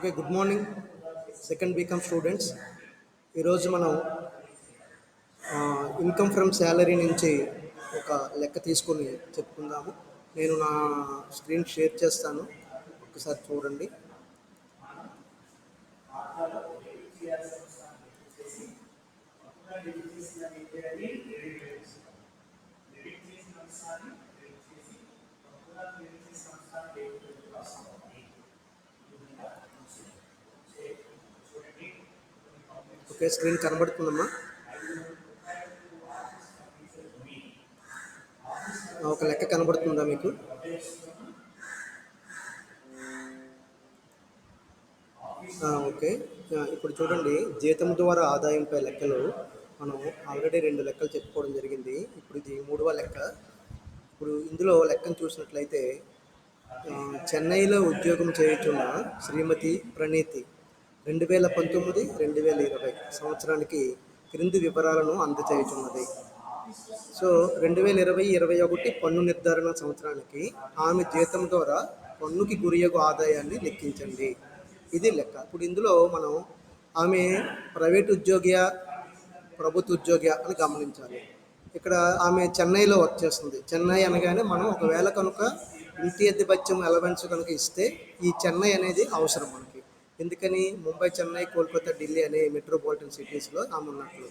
Okay, good morning second BCom students. ఈరోజు మనం income from salary నుంచి ఒక లెక్క తీసుకొని చెప్పుకుందాము. నేను నా స్క్రీన్ షేర్ చేస్తాను, ఒకసారి చూడండి. ఓకే, స్క్రీన్ కనబడుతుందమ్మా? ఒక లెక్క కనబడుతుందా మీకు? ఓకే, ఇప్పుడు చూడండి. జీతం ద్వారా ఆదాయంపై లెక్కలు మనం ఆల్రెడీ 2 లెక్కలు చెప్పుకోవడం జరిగింది. ఇప్పుడు ఇది 3వ లెక్క. ఇప్పుడు ఇందులో లెక్కను చూసినట్లయితే చెన్నైలో ఉద్యోగం చేయుచున్న శ్రీమతి ప్రణీతి 2019-2020 సంవత్సరానికి క్రింది వివరాలను అందజేయుచున్నది. సో 2020-21 పన్ను నిర్ధారణ సంవత్సరానికి ఆమె జీతం ద్వారా పన్నుకి గురియగు ఆదాయాన్ని లెక్కించండి. ఇది లెక్క. ఇప్పుడు ఇందులో మనం ఆమె ప్రైవేట్ ఉద్యోగియా, ప్రభుత్వ ఉద్యోగియా అని గమనించాలి. ఇక్కడ ఆమె చెన్నైలో వర్క్ చేస్తుంది. చెన్నై అనగానే మనం ఒకవేళ కనుక ఇంటి అద్దె భత్యం అలవెన్స్ కనుక ఇస్తే ఈ చెన్నై అనేది అవసరం మనకి. ఎందుకని? ముంబై, చెన్నై, కోల్కతా, ఢిల్లీ అనే మెట్రోపాలిటన్ సిటీస్లో ఆమె ఉన్నట్లు.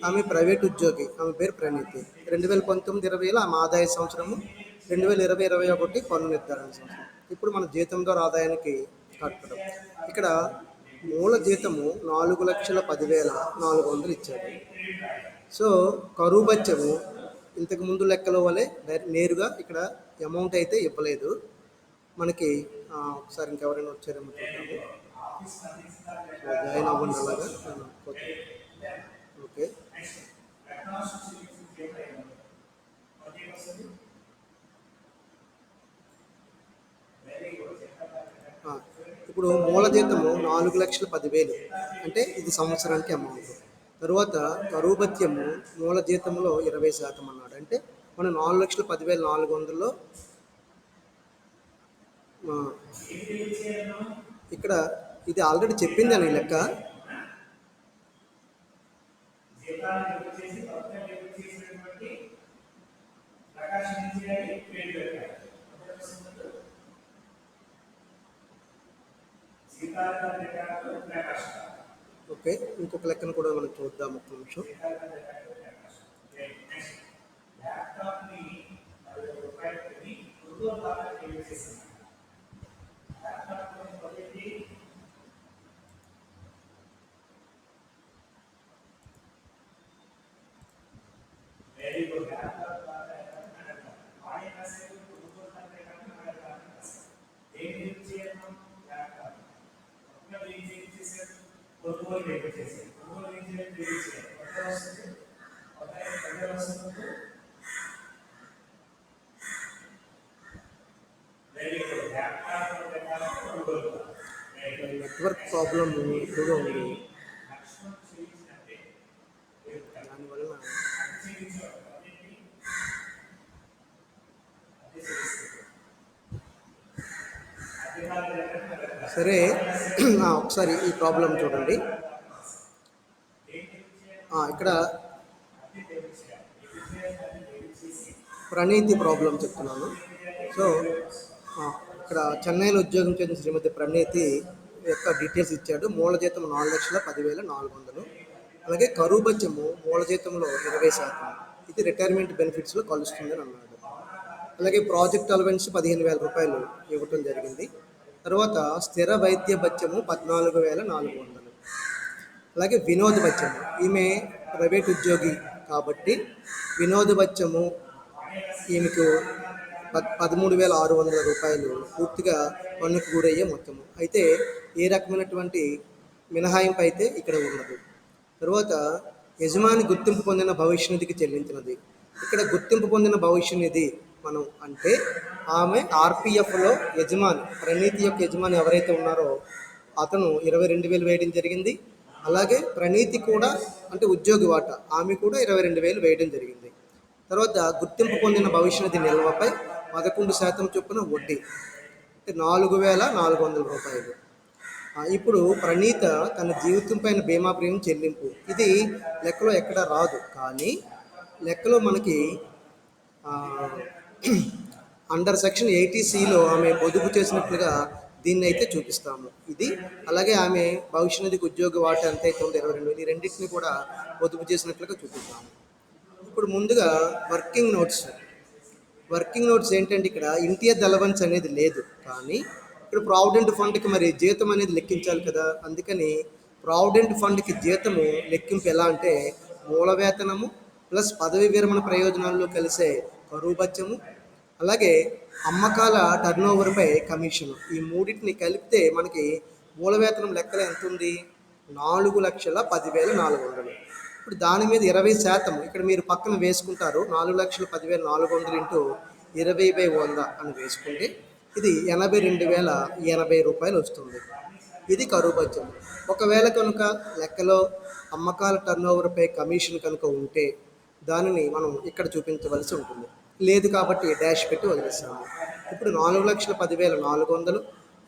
ఆమె ప్రైవేట్ ఉద్యోగి. ఆమె పేరు ప్రణీతి. 2019-20 ఆమె ఆదాయ సంవత్సరము, 2020-21 పన్ను నిర్ధారణ సంవత్సరం. ఇప్పుడు మన జీతం ద్వారా ఆదాయానికి కట్టడం. ఇక్కడ మూల జీతము 4,10,400 ఇచ్చాడు. సో కరువు భత్యము ఇంతకు ముందు లెక్కల వలె నేరుగా ఇక్కడ అమౌంట్ అయితే ఇవ్వలేదు మనకి. ఒకసారి ఇంకెవరైనా వచ్చారేమో చూద్దాము. జాయిన్ అవ్వండి అలాగా. ఓకే, ఇప్పుడు మూల జీతము 4,10,000 అంటే ఇది సంవత్సరానికి అమౌంట్. తరువాత కరువు భత్యము మూల జీతంలో 20% అన్నాడు. అంటే మనం 4,10,400లో ఇక్కడ ఇది ఆల్రెడీ చెప్పింది అని లెక్క. ఓకే, ఇంకొక లెక్కను కూడా మనం చూద్దాం. ఒక్క నిమిషం. నెట్వర్క్ ప్రాబ్లం ఎక్కువగా ఉంది. దానివల్ల సరే, ఒకసారి ఈ ప్రాబ్లం చూడండి. ఇక్కడ ప్రణీతి ప్రాబ్లం చెప్తున్నాను. సో ఇక్కడ చెన్నైలో ఉద్యోగం చేసిన శ్రీమతి ప్రణీతి యొక్క డీటెయిల్స్ ఇచ్చాడు. మూల జీతం 4,10,400. అలాగే కరువు భత్యము మూల జీతంలో 20%. ఇది రిటైర్మెంట్ బెనిఫిట్స్లో కలుస్తుందని అన్నాడు. అలాగే ప్రాజెక్ట్ అలవెన్స్ 15,000 రూపాయలు ఇవ్వటం జరిగింది. తర్వాత స్థిర వైద్య భత్యము 14,400. అలాగే వినోద భత్యము, ఈమె ప్రైవేట్ ఉద్యోగి కాబట్టి వినోద భత్యము ఈమెకు 13,600 రూపాయలు పూర్తిగా పన్నుకు గురయ్యే మొత్తము. అయితే ఏ రకమైనటువంటి మినహాయింపు అయితే ఇక్కడ ఉండదు. తర్వాత యజమాని గుర్తింపు పొందిన భవిష్య నిధికి చెల్లించినది. ఇక్కడ గుర్తింపు పొందిన భవిష్య నిధి మనం అంటే ఆమె ఆర్పిఎఫ్లో యజమాని, ప్రణీతి యొక్క యజమాని ఎవరైతే ఉన్నారో అతను 22,000 వేయడం జరిగింది. అలాగే ప్రణీతి కూడా అంటే ఉద్యోగి వాట ఆమె కూడా 22,000 వేయడం జరిగింది. తర్వాత గుర్తింపు పొందిన భవిష్య నిధి నిల్వపై 11% చొప్పున వడ్డీ అంటే 4,400 రూపాయలు. ఇప్పుడు ప్రణీత తన జీవితం పైన బీమా ప్రీమియం చెల్లింపు ఇది లెక్కలో ఎక్కడ రాదు, కానీ లెక్కలో మనకి అండర్ సెక్షన్ 80Cలో ఆమె పొదుపు చేసినట్లుగా దీన్ని అయితే చూపిస్తాము. ఇది అలాగే ఆమె భవిష్య నిధికి ఉద్యోగ వాటా ఎంత అయితే ఉందో 22,000 ఈ రెండింటిని కూడా పొదుపు చేసినట్లుగా చూపిస్తాము. ఇప్పుడు ముందుగా వర్కింగ్ నోట్స్ ఏంటంటే ఇక్కడ ఇంటియర్ అలవెన్స్ అనేది లేదు, కానీ ఇక్కడ ప్రావిడెంట్ ఫండ్కి మరి జీతం అనేది లెక్కించాలి కదా. అందుకని ప్రావిడెంట్ ఫండ్కి జీతము లెక్కింపు ఎలా అంటే మూల వేతనము ప్లస్ పదవి విరమణ ప్రయోజనాల్లో కలిసే కరువు బత్యము, అలాగే అమ్మకాల టర్నోవర్పై కమిషన్, ఈ మూడింటిని కలిపితే మనకి మూల వేతనం లెక్కలు ఎంత ఉంది, 4,10,400. ఇప్పుడు దాని మీద 20% ఇక్కడ మీరు పక్కన వేసుకుంటారు. 4,10,400 ఇంటూ 20/100 అని వేసుకుంటే ఇది 82,080 రూపాయలు వస్తుంది. ఇది కరువు బడ్జెట్. ఒకవేళ కనుక లెక్కలో అమ్మకాల టర్నోవర్పై కమిషన్ కనుక ఉంటే దానిని మనం ఇక్కడ చూపించవలసి ఉంటుంది. లేదు కాబట్టి డాష్ పెట్టి వదిలేస్తాము. ఇప్పుడు 4,10,400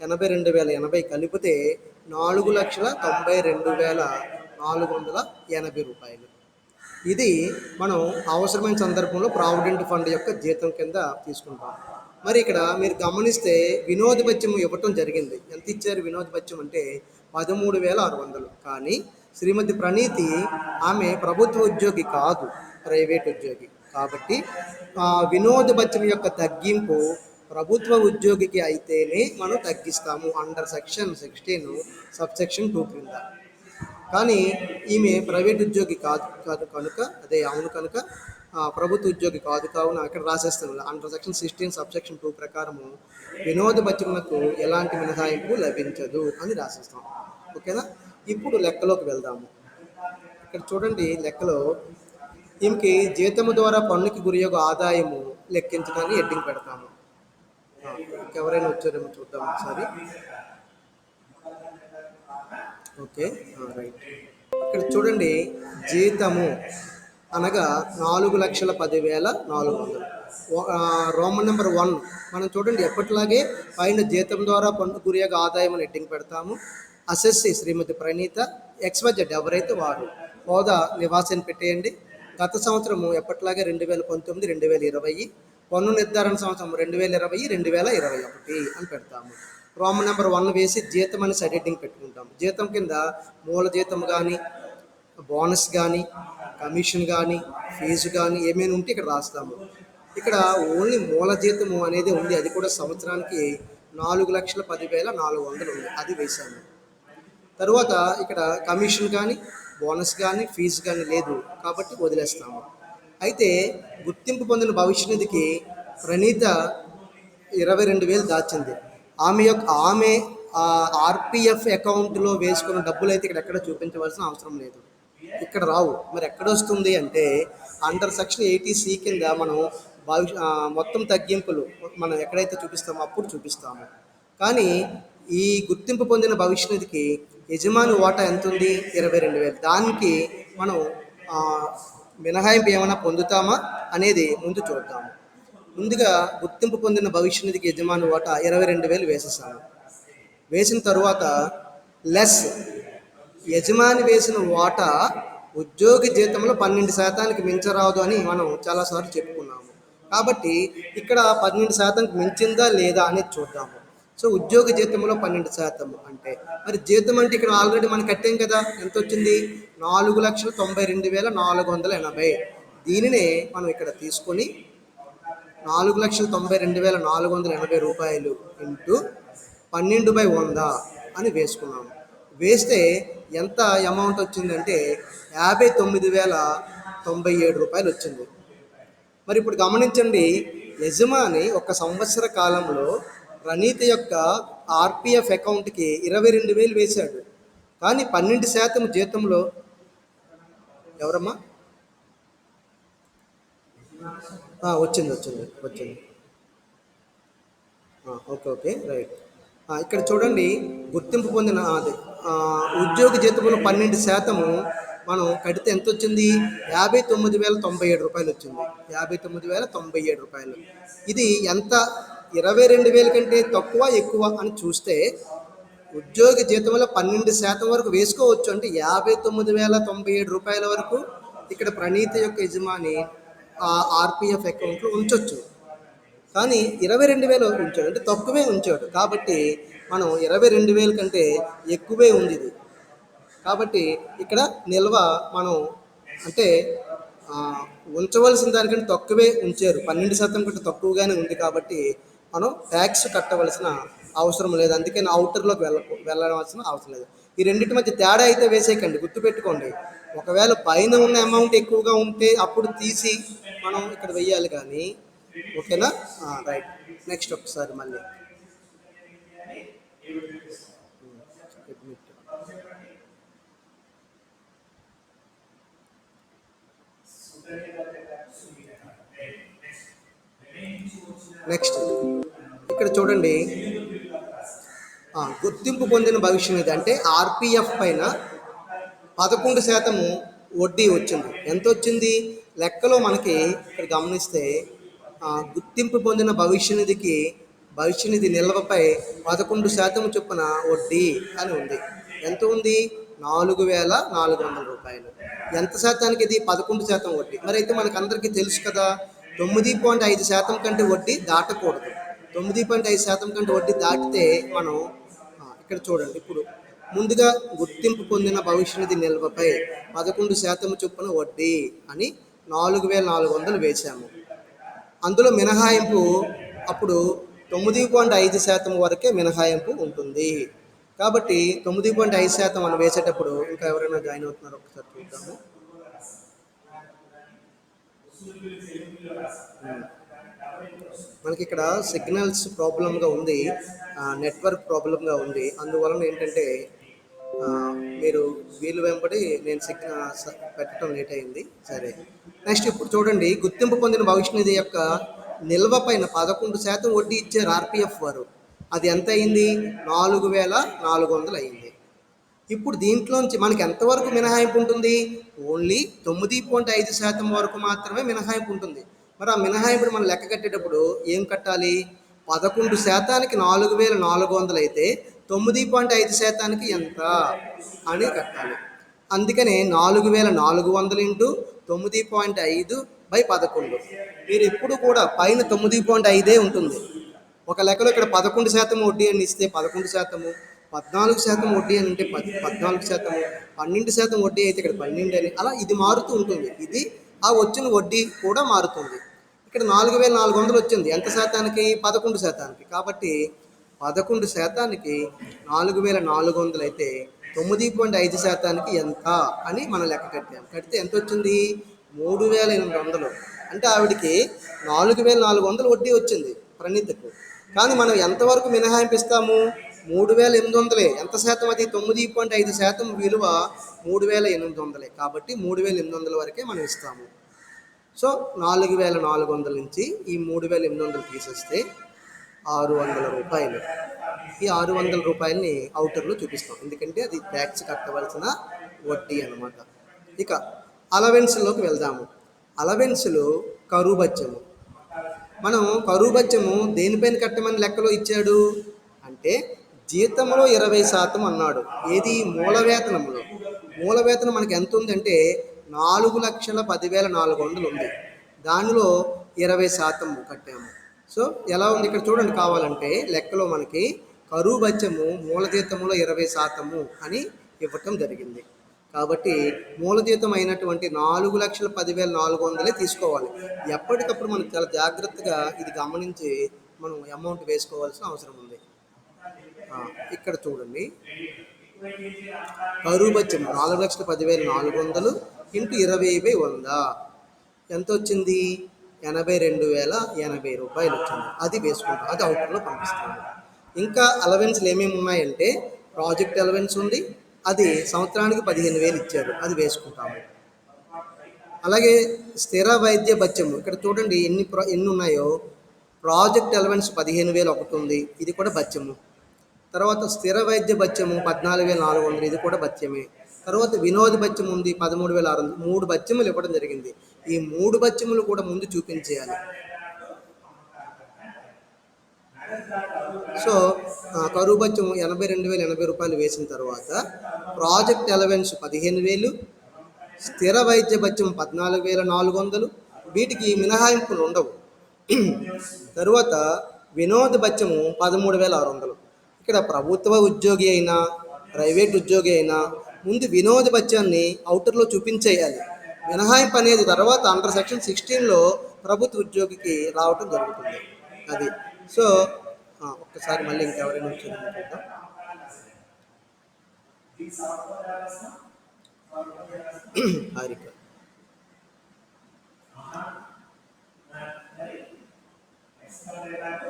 82,080 కలిపితే 4,92,480 రూపాయలు. ఇది మనం అవసరమైన సందర్భంలో ప్రావిడెంట్ ఫండ్ యొక్క జీతం కింద తీసుకుంటాం. మరి ఇక్కడ మీరు గమనిస్తే వినోద భత్యం ఇవ్వటం జరిగింది. ఎంత ఇచ్చారు వినోద భత్యం అంటే 13,600. కానీ శ్రీమతి ప్రణీతి ఆమె ప్రభుత్వ ఉద్యోగి కాదు, ప్రైవేట్ ఉద్యోగి. కాబట్టి వినోద భత్యం యొక్క తగ్గింపు ప్రభుత్వ ఉద్యోగికి అయితేనే మనం తగ్గిస్తాము అండర్ సెక్షన్ 16 సబ్సెక్షన్ 2 క్రింద. కానీ ఈమె ప్రైవేట్ ఉద్యోగి కాదు కనుక అవును కనుక ప్రభుత్వ ఉద్యోగి కావున అక్కడ రాసేస్తాను అండర్ సెక్షన్ 16 సబ్సెక్షన్ 2 ప్రకారము వినోద భత్యములకు ఎలాంటి మినహాయింపు లభించదు అని రాసేస్తాం. ఓకేనా. ఇప్పుడు లెక్కలోకి వెళ్దాము. ఇక్కడ చూడండి, లెక్కలో ఈమెకి జీతము ద్వారా పన్నుకి గురియగు ఆదాయము లెక్కించడానికి హెడ్డింగ్ పెడతాము. ఎవరైనా వచ్చారేమో చూద్దాం ఒకసారి. Okay, right. ఇక్కడ చూడండి, జీతము అనగా 4,10,400. రోమన్ నెంబర్ 1 మనం చూడండి ఎప్పటిలాగే పైన జీతం ద్వారా పన్ను గురియగ ఆదాయం అని హెడ్డింగ్ పెడతాము. అసెస్సి శ్రీమతి ప్రణీత, XYZ ఎవరైతే వారు, హోదా నివాసిని పెట్టేయండి. గత సంవత్సరము ఎప్పటిలాగే 2019 2020, పన్ను నిర్ధారణ సంవత్సరం 2020 2021 అని పెడతాము. రోమన్ నెంబర్ 1 వేసి జీతం అని సైడ్ హెడ్డింగ్ పెట్టుకుంటాం. జీతం కింద మూల జీతం కానీ బోనస్ కానీ కమిషన్ కానీ ఫీజు కానీ ఏమైనా ఉంటే ఇక్కడ రాస్తాము. ఇక్కడ ఓన్లీ మూల జీతము అనేది ఉంది, అది కూడా సంవత్సరానికి 4,10,400 ఉంది, అది వేసాము. తరువాత ఇక్కడ కమిషన్ కానీ బోనస్ కానీ ఫీజు కానీ లేదు కాబట్టి వదిలేస్తాము. అయితే గుర్తింపు పొందిన భవిష్య నిధికి ప్రణీత 22,000 దాచింది. ఆమె RPF అకౌంట్లో వేసుకున్న డబ్బులు అయితే ఇక్కడ ఎక్కడ చూపించవలసిన అవసరం లేదు, ఇక్కడ రావు. మరి ఎక్కడ వస్తుంది అంటే అండర్ సెక్షన్ 80C కింద మనం మొత్తం తగ్గింపులు మనం ఎక్కడైతే చూపిస్తామో అప్పుడు చూపిస్తాము. కానీ ఈ గుర్తింపు పొందిన భవిష్య నిధికి యజమాని వాటా ఎంత ఉంది, 22,000. దానికి మనం మినహాయింపు ఏమైనా పొందుతామా అనేది ముందు చూద్దాము. ముందుగా గుర్తింపు పొందిన భవిష్య నిధికి యజమాని వాటా 22,000 వేసేసాము. వేసిన తరువాత లెస్ యజమాని వేసిన వాటా ఉద్యోగి జీతంలో 12% మించరాదు అని మనం చాలాసార్లు చెప్పుకున్నాము. కాబట్టి ఇక్కడ 12% మించిందా లేదా అనేది చూద్దాము. సో ఉద్యోగ జీతంలో 12% అంటే మరి జీతం అంటే ఇక్కడ ఆల్రెడీ మనం కట్టాం కదా, ఎంత వచ్చింది, 4,92,480. దీనినే మనం ఇక్కడ తీసుకొని 4,92,480 రూపాయలు ఇంటూ 12/100 అని వేసుకున్నాము. వేస్తే ఎంత అమౌంట్ వచ్చిందంటే 59,097 రూపాయలు వచ్చింది. మరి ఇప్పుడు గమనించండి, యజమాని ఒక సంవత్సర కాలంలో ప్రణీత యొక్క RPF అకౌంట్కి 22,000 వేశాడు. కానీ 12% జీతంలో ఎవరమ్మా వచ్చింది. Okay right. ఇక్కడ చూడండి, గుర్తింపు పొందిన ఉద్యోగి జీతంలో 12% మనం కడితే ఎంత వచ్చింది, 59,097 రూపాయలు వచ్చింది. 59,097 రూపాయలు. ఇది ఎంత 22,000 కంటే తక్కువ ఎక్కువ అని చూస్తే ఉద్యోగి జీతంలో 12% వరకు వేసుకోవచ్చు. అంటే 59,097 వరకు ఇక్కడ ప్రణీత యొక్క యజమాని ఆ ఆర్పిఎఫ్ అకౌంట్లో ఉంచొచ్చు. కానీ 22,000 ఉంచాడు, అంటే తక్కువే ఉంచాడు. కాబట్టి మనం 22,000 కంటే ఎక్కువే ఉంది ఇది. కాబట్టి ఇక్కడ నిల్వ మనం అంటే ఆ, ఉంచవలసిన దానికంటే తక్కువే ఉంచారు. 12% కంటే తక్కువగానే ఉంది. కాబట్టి మనం ట్యాక్స్ కట్టవలసిన అవసరం లేదు. అందుకని అవుటర్లోకి వెళ్ళవలసిన అవసరం లేదు. ఈ రెండింటి మధ్య తేడా అయితే వేసేయకండి, గుర్తుపెట్టుకోండి. ఒకవేళ పైన ఉన్న అమౌంట్ ఎక్కువగా ఉంటే అప్పుడు తీసి మనం ఇక్కడ వెయ్యాలి కానీ. ఓకేనా? రైట్. నెక్స్ట్ ఒకసారి మళ్ళీ నెక్స్ట్ ఇక్కడ చూడండి. గుర్తింపు పొందిన భవిష్య నిధి అంటే ఆర్పిఎఫ్ పైన 11% వడ్డీ వచ్చింది. ఎంత వచ్చింది లెక్కలో మనకి ఇక్కడ గమనిస్తే గుర్తింపు పొందిన భవిష్య నిధి నిల్వపై 11% చొప్పున వడ్డీ అని ఉంది. ఎంత ఉంది? 4,400 రూపాయలు. ఎంత శాతానికి ఇది? 11% వడ్డీ. మరి అయితే మనకు అందరికీ తెలుసు కదా, 9.5% కంటే వడ్డీ దాటకూడదు. 9.5% కంటే వడ్డీ దాటితే మనం ఇక్కడ చూడండి. ఇప్పుడు ముందుగా గుర్తింపు పొందిన భవిష్య నిధి నిల్వపై 11% చొప్పున వడ్డీ అని 4,400 వేశాము. అందులో మినహాయింపు అప్పుడు 9.5% వరకే మినహాయింపు ఉంటుంది. కాబట్టి 9.5% మనం వేసేటప్పుడు ఇంకా ఎవరైనా జాయిన్ అవుతున్నారో ఒకసారి చూద్దాము. మనకి ఇక్కడ సిగ్నల్స్ ప్రాబ్లంగా ఉంది, నెట్వర్క్ ప్రాబ్లంగా ఉంది. అందువలన ఏంటంటే మీరు వీలు వెంబడి నేను పెట్టడం లేట్ అయింది. సరే, నెక్స్ట్ ఇప్పుడు చూడండి. గుర్తింపు పొందిన భవిష్య నిధి యొక్క నిల్వ పైన 11% వడ్డీ ఇచ్చారు ఆర్పిఎఫ్ వారు. అది ఎంత అయింది? 4,400 అయింది. ఇప్పుడు దీంట్లోంచి మనకి ఎంతవరకు మినహాయింపు ఉంటుంది? ఓన్లీ 9.5% వరకు మాత్రమే మినహాయింపు ఉంటుంది. మరి ఆ మినహాయింపుని మనం లెక్క కట్టేటప్పుడు ఏం కట్టాలి? 11%కి 4,400 అయితే 9.5%కి ఎంత అని కట్టాలి. అందుకనే 4,400 ఇంటూ 9.5/11. మీరు ఎప్పుడు కూడా పైన 9.5 ఉంటుంది. ఒక లెక్కలో ఇక్కడ 11% వడ్డీ అని ఇస్తే 11%, 14% వడ్డీ అని ఉంటే 14%, 12% వడ్డీ అయితే ఇక్కడ 12 అని, అలా ఇది మారుతూ ఉంటుంది. ఇది ఆ వచ్చిన వడ్డీ కూడా మారుతుంది. ఇక్కడ 4,400 వచ్చింది. ఎంత శాతానికి? 11%. కాబట్టి 11%కి 4,400 అయితే 9.5%కి ఎంత అని మనం లెక్క కట్టాం. కడితే ఎంత వచ్చింది? 3,800. అంటే ఆవిడికి 4,400 వడ్డీ వచ్చింది ప్రణీతకు. కానీ మనం ఎంతవరకు మినహాయింపిస్తాము? 3,800. ఎంత శాతం అది? 9.5% విలువ 3,800. కాబట్టి 3,800 వరకే మనం ఇస్తాము. సో 4,400 నుంచి ఈ 3,800 తీసేస్తే 600 రూపాయలు. ఈ 600 రూపాయలని అవుటర్లో చూపిస్తాం, ఎందుకంటే అది ట్యాక్స్ కట్టవలసిన వడ్డీ అన్నమాట. ఇక అలవెన్స్లోకి వెళ్దాము. అలవెన్స్లు కరువు బత్యము. మనం కరువు బత్యము దేనిపైన కట్టమని లెక్కలో ఇచ్చాడు అంటే జీతంలో 20% అన్నాడు. ఏది? మూల వేతనంలో. మూల వేతనం మనకి ఎంత ఉందంటే 4,10,400 ఉంది. దానిలో 20% కట్టాము. సో ఎలా ఉంది ఇక్కడ చూడండి. కావాలంటే లెక్కలో మనకి కరువు బత్యము మూల జీతంలో 20% అని ఇవ్వటం జరిగింది. కాబట్టి మూల జీతం అయినటువంటి 4,10,400 తీసుకోవాలి. ఎప్పటికప్పుడు మనం చాలా జాగ్రత్తగా ఇది గమనించి మనం అమౌంట్ వేసుకోవాల్సిన అవసరం ఉంది. ఇక్కడ చూడండి. కరువు బత్యం 4,10,400 ఇంటూ 20/100 ఎంత వచ్చింది? 82,080 రూపాయలు వచ్చింది. అది వేసుకుంటాం, అది అవుటర్లో పంపిస్తాము. ఇంకా అలవెన్స్లు ఏమేమి ఉన్నాయంటే ప్రాజెక్ట్ అలవెన్స్ ఉంది, అది సంవత్సరానికి 15,000 ఇచ్చారు, అది వేసుకుంటాము. అలాగే స్థిర వైద్య బత్యము ఇక్కడ చూడండి ఎన్ని ఉన్నాయో. ప్రాజెక్ట్ అలవెన్స్ 15,000 ఒకటి ఉంది, ఇది కూడా బత్యము. తర్వాత స్థిర వైద్య బత్యము 14,400, ఇది కూడా బత్యమే. తర్వాత వినోద బత్యం ఉంది 13,600. 3 బత్యములు ఇవ్వడం జరిగింది. ఈ 3 బత్యములు కూడా ముందు చూపించేయాలి. సో కరువు బత్యం 82,080 రూపాయలు వేసిన తర్వాత ప్రాజెక్ట్ అలవెన్స్ 15,000, స్థిర వైద్య భత్యం 14,400, వీటికి మినహాయింపులు ఉండవు. తరువాత వినోద భత్యము 13,600. ఇక్కడ ప్రభుత్వ ఉద్యోగి అయినా ప్రైవేట్ ఉద్యోగి అయినా ముందు వినోద భత్యాన్ని అవుటర్లో చూపించేయాలి. మినహాయింపు అనేది తర్వాత అండర్ సెక్షన్ 16లో ప్రభుత్వ ఉద్యోగికి రావటం జరుగుతుంది. అది సో ఒక్కసారి మళ్ళీ ఇంకెవరైనా వచ్చేది చూద్దాం. హారిక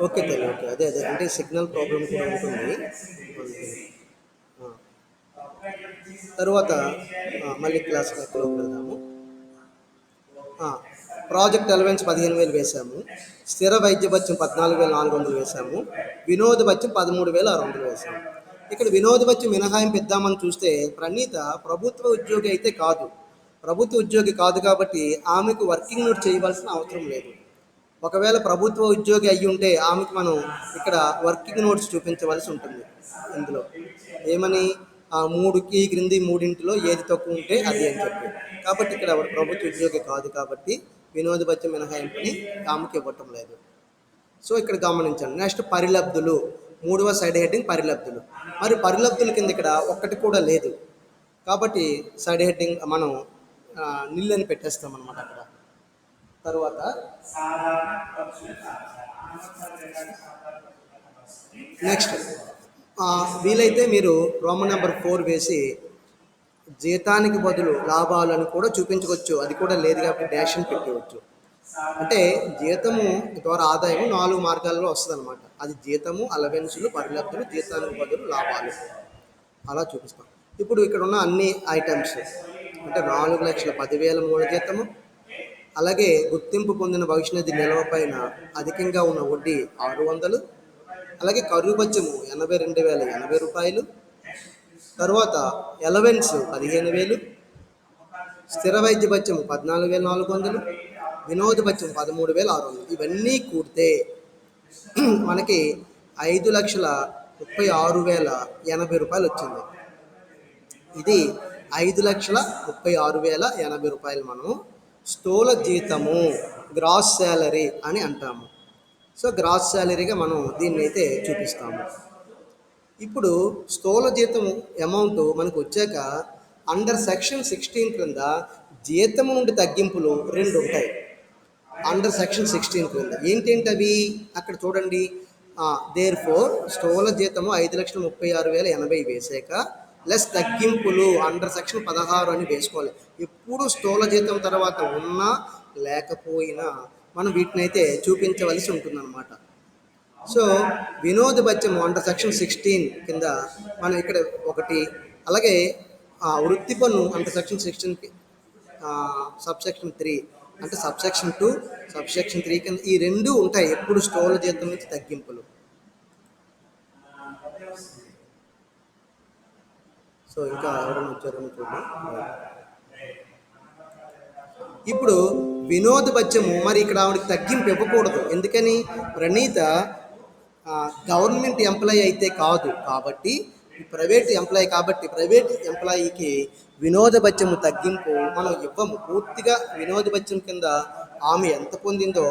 ఓకే తల్లి, ఓకే, అదే అంటే సిగ్నల్ ప్రాబ్లం కూడా ఉంటుంది. తర్వాత మళ్ళీ క్లాస్కి వెళ్దాము. ప్రాజెక్ట్ అలవెన్స్ 15,000 వేసాము, స్థిర వైద్య భత్యం 14,400 వేసాము, వినోద భత్యం 13,600 వేసాము. ఇక్కడ వినోద భత్యం మినహాయింపు ఇద్దామని చూస్తే ప్రణీత ప్రభుత్వ ఉద్యోగి అయితే కాదు, ప్రభుత్వ ఉద్యోగి కాదు కాబట్టి ఆమెకు వర్కింగ్ నోట్ చేయవలసిన అవసరం లేదు. ఒకవేళ ప్రభుత్వ ఉద్యోగి అయ్యి ఉంటే ఆమెకు మనం ఇక్కడ వర్కింగ్ నోట్స్ చూపించవలసి ఉంటుంది. ఇందులో ఏమని 3కి క్రింది మూడింటిలో ఏది తక్కువ ఉంటే అది అని చెప్పి. కాబట్టి ఇక్కడ ప్రభుత్వ ఉద్యోగి కాదు కాబట్టి వినోద భత్యం మినహాయింపుని ఆమెకి ఇవ్వటం లేదు. సో ఇక్కడ గమనించండి. నెక్స్ట్ పరిలబ్ధులు, 3వ సైడ్ హెడ్డింగ్ పరిలబ్ధులు. మరి పరిలబ్ధుల కింద ఇక్కడ ఒక్కటి కూడా లేదు కాబట్టి సైడ్ హెడ్డింగ్ మనం నిల్ అని పెట్టేస్తాం అన్నమాట అక్కడ. తర్వాత నెక్స్ట్ వీలైతే మీరు రోమన్ నెంబర్ 4 వేసి జీతానికి బదులు లాభాలను కూడా చూపించవచ్చు. అది కూడా లేదు కాబట్టి డాష్ అని పెట్టవచ్చు. అంటే జీతము ద్వారా ఆదాయం 4 మార్గాల్లో వస్తుంది అనమాట. అది జీతము, అలవెన్సులు, పరిలబ్ధులు, జీతానికి బదులు లాభాలు అలా చూపిస్తాం. ఇప్పుడు ఇక్కడ ఉన్న అన్ని ఐటమ్స్ అంటే 4,10,000 మూల జీతము, అలాగే గుర్తింపు పొందిన భవిష్యనిధి నిల్వ పైన అధికంగా ఉన్న వడ్డీ 600, అలాగే కరువు భత్యము 82,080 రూపాయలు, తర్వాత ఎలవెన్స్ 15,000, స్థిర వైద్య భత్యము 14,400, వినోద భత్యం 13,600. ఇవన్నీ కూడితే మనకి 5,36,080 రూపాయలు వచ్చింది. ఇది 5,36,080 రూపాయలు మనం స్థూల జీతము, గ్రాస్ శాలరీ అని అంటాము. సో గ్రాస్ శాలరీగా మనం దీన్ని అయితే చూపిస్తాము. ఇప్పుడు స్థూల జీతం అమౌంట్ మనకు వచ్చాక అండర్ సెక్షన్ 16 క్రింద జీతము నుండి తగ్గింపులు 2 ఉంటాయి. అండర్ సెక్షన్ 16 క్రింద ఏంటేంటి అవి అక్కడ చూడండి. దేర్ ఫోర్ స్థూల జీతము 5,36,080 వేసాక లెస్ తగ్గింపులు అండర్ సెక్షన్ 16 అని వేసుకోవాలి. ఎప్పుడు స్థూల జీతం తర్వాత ఉన్నా లేకపోయినా మనం వీటిని అయితే చూపించవలసి ఉంటుందన్నమాట. సో వినోద భత్యము అండర్ సెక్షన్ 16 కింద మనం ఇక్కడ 1, అలాగే వృత్తి పన్ను అండర్ సెక్షన్ 16కి సబ్సెక్షన్ 3 అంటే సబ్సెక్షన్ 2, సబ్సెక్షన్ 3 కింద ఈ 2 ఉంటాయి ఎప్పుడు స్థూల జీతం నుంచి తగ్గింపులు. సో ఇంకా ఎవరైనా వచ్చారని చూద్దాం. ఇప్పుడు వినోద భత్యము మరి ఇక్కడ ఆవిడకి తగ్గింపు ఇవ్వకూడదు. ఎందుకని? ప్రణీత గవర్నమెంట్ ఎంప్లాయీ అయితే కాదు కాబట్టి ప్రైవేట్ ఎంప్లాయీ కాబట్టి ప్రైవేట్ ఎంప్లాయీకి వినోద భత్యము తగ్గింపు మనం ఇవ్వము. పూర్తిగా వినోద భత్యం కింద ఆమె ఎంత పొందిందో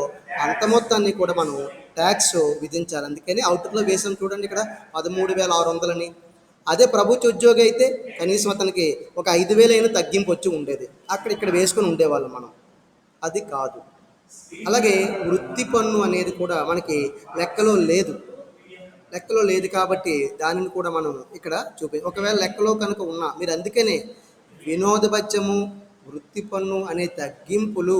అంత మొత్తాన్ని కూడా మనం ట్యాక్స్ విధించాలి. అందుకని అవుటర్లో వేసాం చూడండి ఇక్కడ 13,600 అని. అదే ప్రభుత్వ ఉద్యోగి అయితే కనీసం అతనికి ఒక 5,000 అయినా తగ్గింపు వచ్చి ఉండేది. ఇక్కడ వేసుకొని ఉండేవాళ్ళం మనం. అది కాదు. అలాగే వృత్తి పన్ను అనేది కూడా మనకి లెక్కలో లేదు కాబట్టి దానిని కూడా మనం ఇక్కడ ఒకవేళ లెక్కలో కనుక ఉన్నా మీరు అందుకనే వినోద భత్యము, వృత్తి పన్ను అనే తగ్గింపులు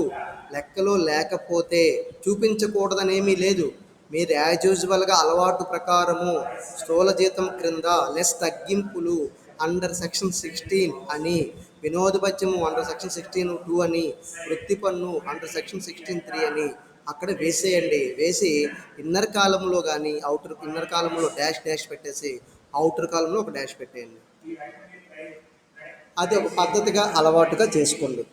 లెక్కలో లేకపోతే చూపించకూడదనేమీ లేదు. మీరు యాజ్ యూజువల్గా అలవాటు ప్రకారము స్థూల జీతం క్రింద లెస్ తగ్గింపులు అండర్ సెక్షన్ 16 అని, వినోద భత్యము అండర్ సెక్షన్ 16(2) అని, వృత్తి పన్ను అండర్ సెక్షన్ 16(3) అని అక్కడ వేసేయండి. వేసి ఇన్నర్ కాలంలో కానీ ఇన్నర్ కాలంలో డాష్ పెట్టేసి అవుటర్ కాలంలో ఒక డాష్ పెట్టేయండి. అది ఒక పద్ధతిగా అలవాటుగా చేసుకోండి.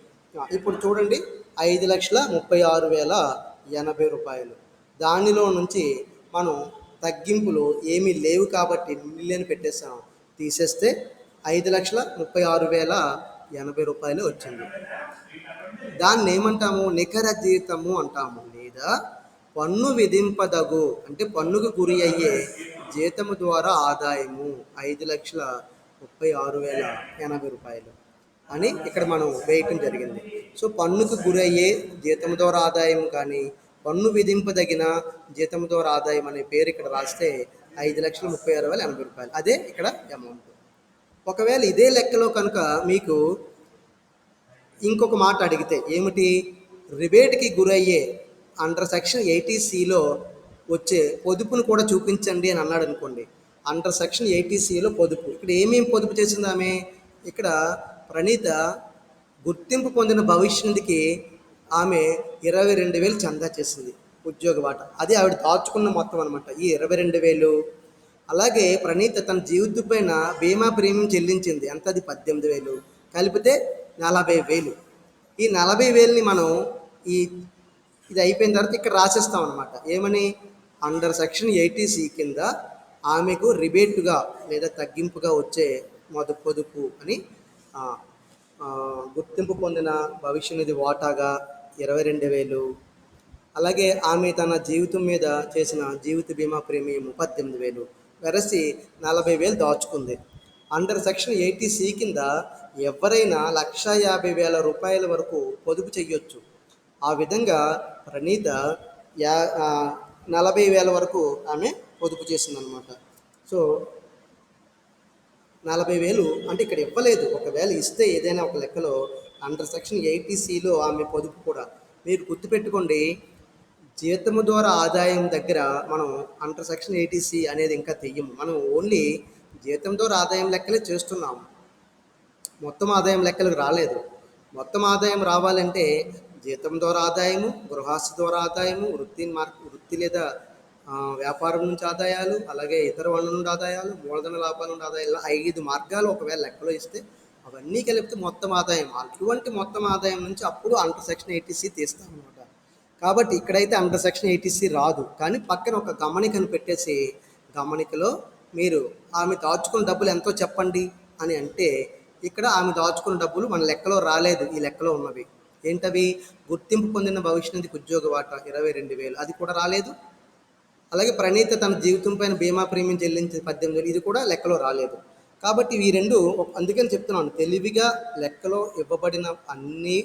ఇప్పుడు చూడండి 5,36,080 రూపాయలు. దానిలో నుంచి మనం తగ్గింపులు ఏమీ లేవు కాబట్టి మిలియన్ పెట్టేస్తాం. తీసేస్తే 5,36,080 వచ్చింది. దాన్ని ఏమంటాము? నికర జీతము అంటాము, లేదా పన్ను విధింపదగు అంటే పన్నుకు గురి అయ్యే జీతము ద్వారా ఆదాయము 5,36,080 అని ఇక్కడ మనం వేయటం జరిగింది. సో పన్నుకు గురి అయ్యే జీతము ద్వారా ఆదాయం కానీ పన్ను విధింపదగిన జీతము ద్వారా ఆదాయం అనే పేరు ఇక్కడ రాస్తే 5,36,080 అదే ఇక్కడ అమౌంట్. ఒకవేళ ఇదే లెక్కలో కనుక మీకు ఇంకొక మాట అడిగితే ఏమిటి? రిబేట్కి గురయ్యే అండర్ సెక్షన్ 80Cలో వచ్చే పొదుపును కూడా చూపించండి అని అన్నాడు అనుకోండి. అండర్ సెక్షన్ 80Cలో పొదుపు, ఇక్కడ ఏమేమి పొదుపు చేసింది ఆమె? ఇక్కడ ప్రణీత గుర్తింపు పొందిన భవిష్యత్తుకి ఆమె 22,000 చందా చేసింది ఉద్యోగ వాటా. అది ఆవిడ దాచుకున్న మొత్తం అనమాట ఈ 22,000. అలాగే ప్రణీత తన జీవితం పైన బీమా ప్రీమియం చెల్లించింది, ఎంత? అది 18,000. కలిపితే 40,000. ఈ 40,000ని మనం ఇది అయిపోయిన తర్వాత ఇక్కడ రాసేస్తాం అనమాట. ఏమని? అండర్ సెక్షన్ 80C కింద ఆమెకు రిబేటుగా లేదా తగ్గింపుగా వచ్చే పొదుపు అని గుర్తింపు పొందిన భవిష్య నిధి వాటాగా 22,000. అలాగే ఆమె తన జీవితం మీద చేసిన జీవిత బీమా ప్రీమియం 18,000 వెరసి 40,000 దాచుకుంది. అండర్ సెక్షన్ 80C కింద ఎవరైనా 1,50,000 వరకు పొదుపు చెయ్యొచ్చు. ఆ విధంగా ప్రణీత 40,000 వరకు ఆమె పొదుపు చేసిందనమాట. సో 40,000 అంటే ఇక్కడ ఇవ్వలేదు. ఒకవేళ ఇస్తే ఏదైనా ఒక లెక్కలో అండర్ సెక్షన్ 80Cలో ఆమె పొదుపు కూడా మీరు గుర్తుపెట్టుకోండి. జీతము ద్వారా ఆదాయం దగ్గర మనం అండర్ సెక్షన్ 80C అనేది ఇంకా తెయ్యము. మనం ఓన్లీ జీతం ద్వారా ఆదాయం లెక్కలే చేస్తున్నాము, మొత్తం ఆదాయం లెక్కలకు రాలేదు. మొత్తం ఆదాయం రావాలంటే జీతం ద్వారా ఆదాయము, గృహస్థ ద్వారా ఆదాయము, వృత్తి లేదా వ్యాపారం నుంచి ఆదాయాలు, అలాగే ఇతర వనరుల నుండి ఆదాయాలు, మూలధన లాభాల నుండి ఆదాయాలు, ఇలా 5 మార్గాలు ఒకవేళ లెక్కలో ఇస్తే అవన్నీ కలిపితే మొత్తం ఆదాయం. అటువంటి మొత్తం ఆదాయం నుంచి అప్పుడు అండర్ సెక్షన్ 80C తీస్తాం అనమాట. కాబట్టి ఇక్కడైతే అండర్ సెక్షన్ 80C రాదు. కానీ పక్కన ఒక గమనికను పెట్టేసి గమనికలో మీరు ఆమె దాచుకున్న డబ్బులు ఎంతో చెప్పండి అని అంటే ఇక్కడ ఆమె దాచుకున్న డబ్బులు మన లెక్కలో రాలేదు. ఈ లెక్కలో ఉన్నవి ఏంటవి? గుర్తింపు పొందిన భవిష్యత్తుకి ఉద్యోగ వాటా 22,000, అది కూడా రాలేదు. అలాగే ప్రణీత తన జీవితం పైన బీమా ప్రీమియం చెల్లించి 18,000, ఇది కూడా లెక్కలో రాలేదు. కాబట్టి ఈ రెండు, అందుకని చెప్తున్నాను, తెలివిగా లెక్కలో ఇవ్వబడిన అన్ని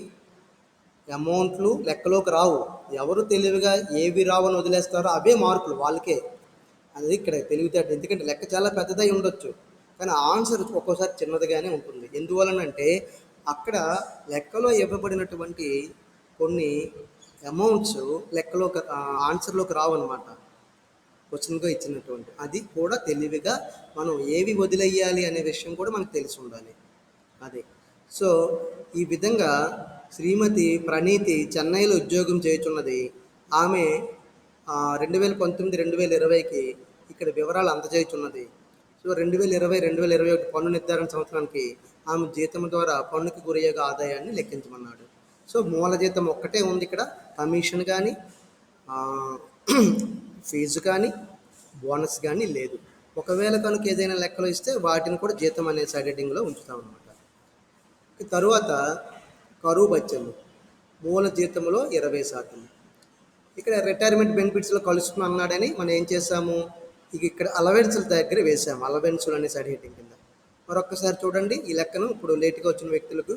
అమౌంట్లు లెక్కలోకి రావు. ఎవరు తెలివిగా ఏవి రావని వదిలేస్తారో అవే మార్కులు వాళ్ళకే. అది ఇక్కడ తెలివితేట. ఎందుకంటే లెక్క చాలా పెద్దదై ఉండొచ్చు, కానీ ఆన్సర్ ఒక్కోసారి చిన్నదిగానే ఉంటుంది. ఎందువలనంటే అక్కడ లెక్కలో ఇవ్వబడినటువంటి కొన్ని అమౌంట్స్ లెక్కలోకి ఆన్సర్లోకి రావన్నమాట, క్వశ్చన్గా ఇచ్చినటువంటి. అది కూడా తెలివిగా మనం ఏవి వదిలేయాలి అనే విషయం కూడా మనకు తెలిసి ఉండాలి. అదే. సో ఈ విధంగా శ్రీమతి ప్రణీతి చెన్నైలో ఉద్యోగం చేయుచున్నది. ఆమె 2019-2020కి ఇక్కడ వివరాలు అందజేయుచున్నది. సో 2020-2021 పన్ను నిర్ధారణ సంవత్సరానికి ఆమె జీతం ద్వారా పన్నుకి గురయ్యే ఆదాయాన్ని లెక్కించమన్నాడు. సో మూల జీతం ఒక్కటే ఉంది ఇక్కడ, కమిషన్ కానీ ఫీజు కానీ బోనస్ కానీ లేదు. ఒకవేళ కనుక ఏదైనా లెక్కలు ఇస్తే వాటిని కూడా జీతం అనే సైడ్ హెడ్డింగ్లో ఉంచుతాం అన్నమాట. తరువాత కరువు బత్యము మూల జీతంలో 20%. ఇక్కడ రిటైర్మెంట్ బెనిఫిట్స్లో కలుసుకుని అన్నాడని మనం ఏం చేసాము, ఇక్కడ అలవెన్సుల దగ్గర వేసాము, అలవెన్సులు అనే సైడ్ హెడ్డింగ్ కింద. మరొక్కసారి చూడండి ఈ లెక్కను. ఇప్పుడు లేటుగా వచ్చిన వ్యక్తులకు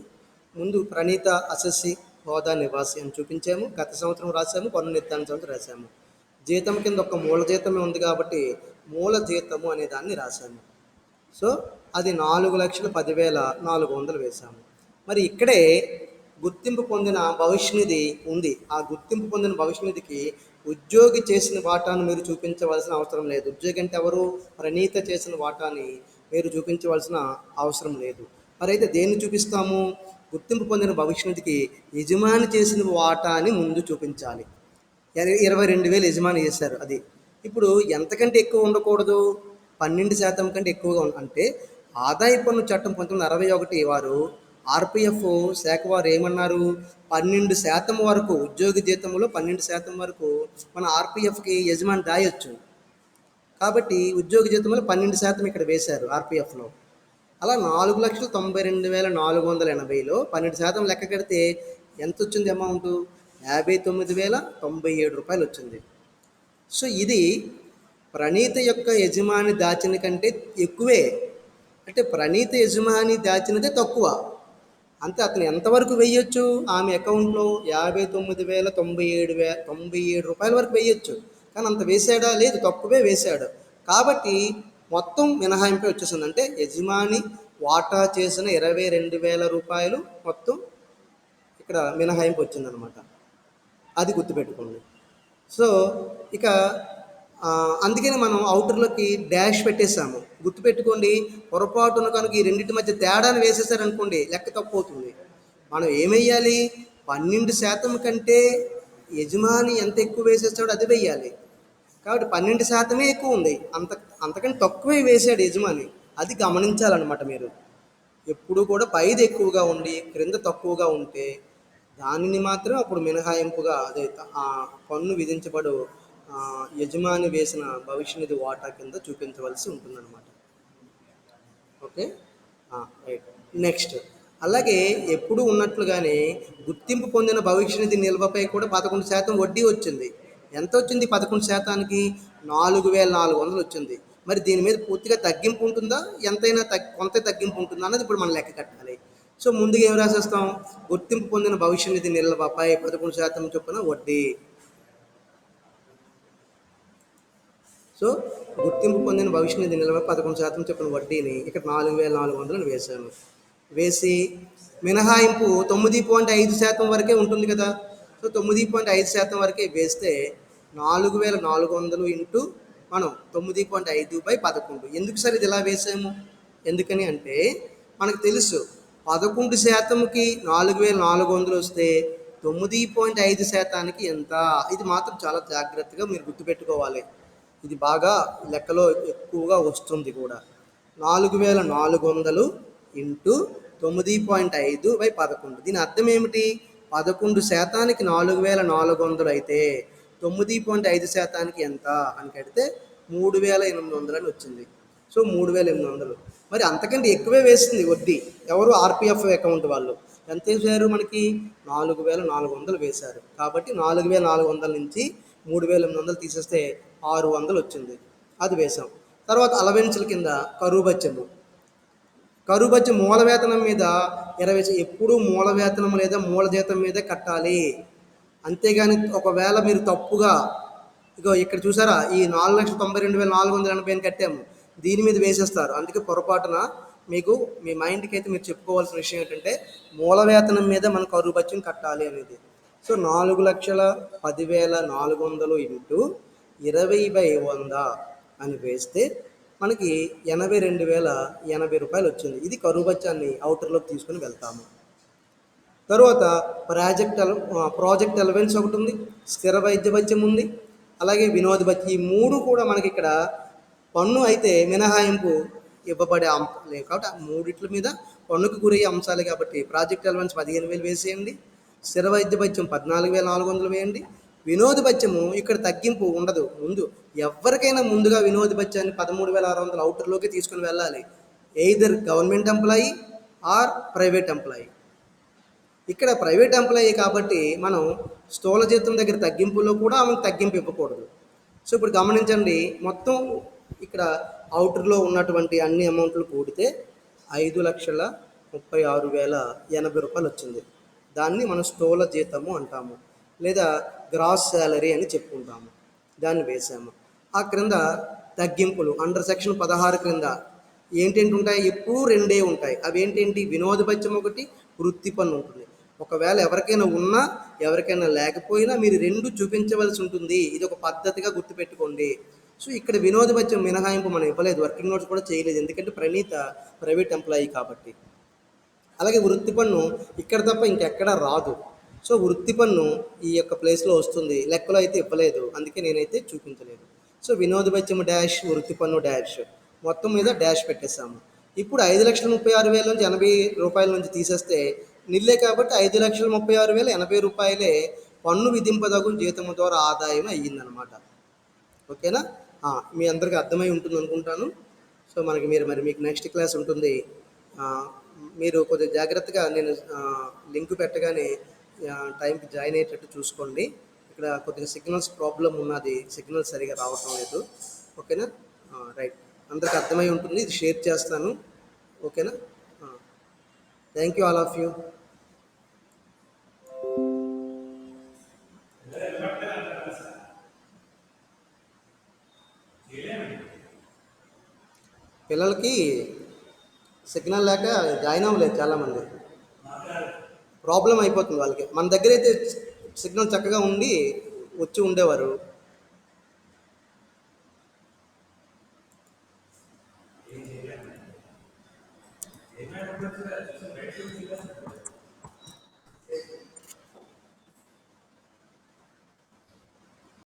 ముందు ప్రణీత అసెస్సి హోదా నివాసి అని చూపించాము, గత సంవత్సరం రాసాము, పన్ను నిర్ధారణ సంవత్సరం రాసాము. జీతం కింద ఒక మూల జీతమే ఉంది కాబట్టి మూల జీతము అనే దాన్ని రాసాము. సో అది 4,10,400 వేసాము. మరి ఇక్కడే గుర్తింపు పొందిన భవిష్య నిధి ఉంది. ఆ గుర్తింపు పొందిన భవిష్య నిధికి ఉద్యోగి చేసిన వాటాను మీరు చూపించవలసిన అవసరం లేదు. ఉద్యోగి అంటే ఎవరు? ప్రణీత చేసిన వాటాని మీరు చూపించవలసిన అవసరం లేదు. మరి అయితే దేన్ని చూపిస్తాము? గుర్తింపు పొందిన భవిష్య నిధికి యజమాని చేసిన వాటాని ముందు చూపించాలి. 22,000 యజమాని చేశారు. అది ఇప్పుడు ఎంతకంటే ఎక్కువ ఉండకూడదు, 12% కంటే ఎక్కువగా అంటే ఆదాయ పన్ను చట్టం 1961 వారు ఆర్పిఎఫ్ శాఖ వారు ఏమన్నారు, 12% వరకు ఉద్యోగి జీతంలో 12% వరకు మన ఆర్పిఎఫ్కి యజమాని దాయొచ్చు. కాబట్టి ఉద్యోగ జీతంలో 12% ఇక్కడ వేశారు ఆర్పిఎఫ్లో. అలా 4,92,480లో 12% లెక్క కడితే ఎంత వచ్చింది అమౌంట్? 59,097 రూపాయలు వచ్చింది. సో ఇది ప్రణీత యొక్క యజమాని దాచిన కంటే ఎక్కువే. అంటే ప్రణీత యజమాని దాచినదే తక్కువ. అంతే. అతను ఎంతవరకు వెయ్యొచ్చు ఆమె అకౌంట్లో? 59,097 రూపాయల వరకు వేయొచ్చు. కానీ అంత వేసాడా? లేదు, తక్కువే వేశాడు. కాబట్టి మొత్తం మినహాయింపే వచ్చేసింది. అంటే యజమాని వాటా చేసిన 22,000 రూపాయలు మొత్తం ఇక్కడ మినహాయింపు వచ్చిందనమాట. అది గుర్తుపెట్టుకోండి. సో ఇక అందుకని మనం అవుటర్లోకి డాష్ పెట్టేసాము. గుర్తుపెట్టుకోండి, పొరపాటున కనుక ఈ రెండింటి మధ్య తేడాను వేసేసారనుకోండి లెక్క తప్పు అవుతుంది. మనం ఏమెయ్యాలి? 12% కంటే యజమాని ఎంత ఎక్కువ వేసేస్తాడో అది వెయ్యాలి. కాబట్టి 12% ఎక్కువ ఉంది, అంతకంటే తక్కువే వేసాడు యజమాని. అది గమనించాలన్నమాట మీరు. ఎప్పుడు కూడా పైది ఎక్కువగా ఉండి క్రింద తక్కువగా ఉంటే దానిని మాత్రం అప్పుడు మినహాయింపుగా అదే పన్ను విధించబడు యజమాని వేసిన భవిష్య నిధి వాటా కింద చూపించవలసి ఉంటుందన్నమాట. Okay, right. నెక్స్ట్, అలాగే ఎప్పుడు ఉన్నట్లుగానే గుర్తింపు పొందిన భవిష్య నిధి నిల్వపై కూడా 11% వడ్డీ వచ్చింది. ఎంత వచ్చింది? 11%కి 4,400 వచ్చింది. మరి దీని మీద పూర్తిగా తగ్గింపు ఉంటుందా, ఎంతైనా కొంత తగ్గింపు ఉంటుందా అన్నది ఇప్పుడు మనం లెక్క కట్టాలి. సో ముందుగా ఏం రాసేస్తాం? గుర్తింపు పొందిన భవిష్య నిధి నిల్వపై 11% చొప్పున వడ్డీ. సో గుర్తింపు పొందిన భవిష్య నిధి నిల్వ 11% చొప్పున వడ్డీని ఇక్కడ 4,400 వేసాను. వేసి మినహాయింపు 9.5% వరకే ఉంటుంది కదా. సో 9.5% వరకే వేస్తే 4,400 ఇంటూ మనం 9.5/11. ఎందుకు సార్ ఇది ఇలా వేసాము? ఎందుకని అంటే మనకు తెలుసు 11%కి 4,400 వస్తే 9.5%కి ఎంత. ఇది మాత్రం చాలా జాగ్రత్తగా మీరు గుర్తుపెట్టుకోవాలి. ఇది బాగా లెక్కలో ఎక్కువగా వస్తుంది కూడా. 4,400 ఇంటూ 9.5/11. దీని అర్థం ఏమిటి? 11%కి 4,400 అయితే 9.5%కి ఎంత అని కడితే 3,800 అని వచ్చింది. సో 3,800. మరి అంతకంటే ఎక్కువే వేస్తుంది వడ్డీ. ఎవరు? ఆర్పిఎఫ్ అకౌంట్ వాళ్ళు. ఎంత వేశారు? మనకి 4,400 వేశారు. కాబట్టి 4,400 నుంచి 3,800 తీసేస్తే 600 వచ్చింది. అది వేసాం. తర్వాత అలవెన్సుల కింద కరువు బత్యము. కరువు బత్యం మూల వేతనం మీద 20. ఎప్పుడు మూల వేతనం లేదా మూల జీతం మీదే కట్టాలి. అంతేగాని ఒకవేళ మీరు తప్పుగా ఇగో ఇక్కడ చూసారా, ఈ 4,92,480 కట్టాము, దీని మీద వేసేస్తారు. అందుకే పొరపాటున మీకు మీ మైండ్కి అయితే మీరు చెప్పుకోవాల్సిన విషయం ఏంటంటే మూల వేతనం మీద మనం కరువు బత్యం కట్టాలి అనేది. సో 4,10,400 ఇంటూ 20/100 అని వేస్తే మనకి 82,080 రూపాయలు వచ్చింది. ఇది కరువు బత్యాన్ని అవుటర్లోకి తీసుకుని వెళ్తాము. తరువాత ప్రాజెక్ట్ అలవెన్స్ ఒకటి ఉంది, స్థిర వైద్య భత్యం ఉంది, అలాగే వినోద భత్యం. ఈ మూడు కూడా మనకి ఇక్కడ పన్ను అయితే మినహాయింపు ఇవ్వబడే లేవు. కాబట్టి ఆ మూడిట్ల మీద పన్నుకు గురయ్యే అంశాలు. కాబట్టి ప్రాజెక్ట్ అలవెన్స్ 15,000 వేసేయండి, స్థిర వైద్య భత్యం 14,400 వేయండి. వినోద భత్యము ఇక్కడ తగ్గింపు ఉండదు. ముందు ఎవరికైనా ముందుగా వినోద భత్యాన్ని 13,600 అవుటర్లోకి తీసుకుని వెళ్ళాలి. Either government employee or private employee. ఇక్కడ ప్రైవేట్ ఎంప్లాయీ కాబట్టి మనం స్థూల జీతం దగ్గర తగ్గింపులో కూడా ఆమెకు తగ్గింపు ఇవ్వకూడదు. సో ఇప్పుడు గమనించండి, మొత్తం ఇక్కడ అవుటర్లో ఉన్నటువంటి అన్ని అమౌంట్లు కూడితే 5,36,080 రూపాయలు వచ్చింది. దాన్ని మనం స్థూల జీతము అంటాము, లేదా గ్రాస్ శాలరీ అని చెప్పుకుంటాము. దాన్ని వేసాము. ఆ క్రింద తగ్గింపులు అండర్ సెక్షన్ 16 క్రింద ఏంటేంటి ఉంటాయి? ఎప్పుడూ రెండే ఉంటాయి. అవి ఏంటేంటి? వినోద భత్యం ఒకటి, వృత్తి పన్ను ఉంటుంది. ఒకవేళ ఎవరికైనా ఉన్నా ఎవరికైనా లేకపోయినా మీరు రెండు చూపించవలసి ఉంటుంది. ఇది ఒక పద్ధతిగా గుర్తుపెట్టుకోండి. సో ఇక్కడ వినోద భత్యం మినహాయింపు మనం ఇవ్వలేదు, వర్కింగ్ నోట్స్ కూడా చేయలేదు, ఎందుకంటే ప్రణీత ప్రైవేట్ ఎంప్లాయీ కాబట్టి. అలాగే వృత్తి పన్ను ఇక్కడ తప్ప ఇంకెక్కడా రాదు. సో వృత్తి పన్ను ఈ యొక్క ప్లేస్లో వస్తుంది, లెక్కలో అయితే ఇవ్వలేదు, అందుకే నేనైతే చూపించలేదు. సో వినోద భత్యం డాష్, వృత్తి పన్ను డాష్, మొత్తం మీద డాష్ పెట్టేసాము. ఇప్పుడు 5,36,000 నుంచి 80 రూపాయల నుంచి తీసేస్తే నిల్లే. కాబట్టి 5,36,080 రూపాయలే పన్ను విధింపదగు జీతము ద్వారా ఆదాయం అయ్యిందనమాట. ఓకేనా? మీ అందరికీ అర్థమై ఉంటుంది అనుకుంటాను. సో మనకి మీకు నెక్స్ట్ క్లాస్ ఉంటుంది. ఆ, మీరు కొద్దిగా జాగ్రత్తగా నేను లింక్ పెట్టగానే టైంకి జాయిన్ అయ్యేటట్టు చూసుకోండి. ఇక్కడ కొద్దిగా సిగ్నల్స్ ప్రాబ్లం ఉన్నది, సిగ్నల్ సరిగా రావటం లేదు. ఓకేనా? రైట్. అందరికి అర్థమై ఉంటుంది, ఇది షేర్ చేస్తాను. ఓకేనా? Thank you all of you. పిల్లలకి సిగ్నల్ లేక జాయిన్ అవ్వలేదు చాలామంది. ప్రాబ్లం అయిపోతుంది వాళ్ళకి. మన దగ్గర అయితే సిగ్నల్ చక్కగా ఉండి వచ్చి ఉండేవారు.